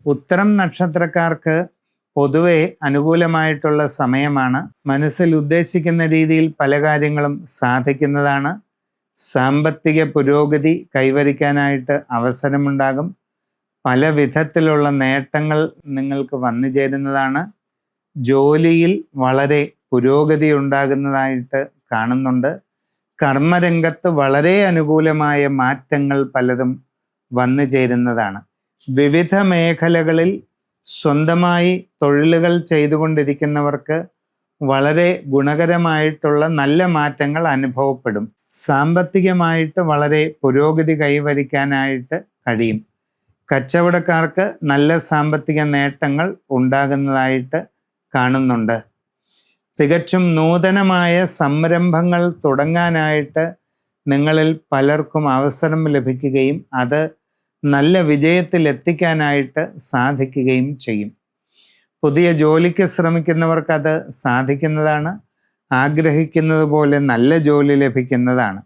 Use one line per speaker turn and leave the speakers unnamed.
ഉത്തരം നക്ഷത്രക്കാർക്ക് പൊതുവെ അനുകൂലമായിട്ടുള്ള സമയമാണ്. മനസ്സിൽ ഉദ്ദേശിക്കുന്ന രീതിയിൽ പല കാര്യങ്ങളും സാധിക്കുന്നതാണ്. സാമ്പത്തിക പുരോഗതി കൈവരിക്കാനായിട്ട് അവസരമുണ്ടാകും. പല വിധത്തിലുള്ള നേട്ടങ്ങൾ നിങ്ങൾക്ക് വന്നു ചേരുന്നതാണ്. ജോലിയിൽ വളരെ പുരോഗതി ഉണ്ടാകുന്നതായിട്ട് കാണുന്നുണ്ട്. കർമ്മരംഗത്ത് വളരെ അനുകൂലമായ മാറ്റങ്ങൾ പലതും വന്നു ചേരുന്നതാണ്. വിവിധ മേഖലകളിൽ സ്വന്തമായി തൊഴിലുകൾ ചെയ്തുകൊണ്ടിരിക്കുന്നവർക്ക് വളരെ ഗുണകരമായിട്ടുള്ള നല്ല മാറ്റങ്ങൾ അനുഭവപ്പെടും. സാമ്പത്തികമായിട്ട് വളരെ പുരോഗതി കൈവരിക്കാനായിട്ട് കഴിയും. കച്ചവടക്കാർക്ക് നല്ല സാമ്പത്തിക നേട്ടങ്ങൾ ഉണ്ടാകുന്നതായിട്ട് കാണുന്നുണ്ട്. തികച്ചും നൂതനമായ സംരംഭങ്ങൾ തുടങ്ങാനായിട്ട് നിങ്ങളിൽ പലർക്കും അവസരം ലഭിക്കുകയും അത് നല്ല വിജയത്തിൽ എത്തിക്കാനായിട്ട് സാധിക്കുകയും ചെയ്യും. പുതിയ ജോലിക്ക് ശ്രമിക്കുന്നവർക്ക് അത് സാധിക്കുന്നതാണ്. ആഗ്രഹിക്കുന്നത് പോലെ നല്ല ജോലി ലഭിക്കുന്നതാണ്.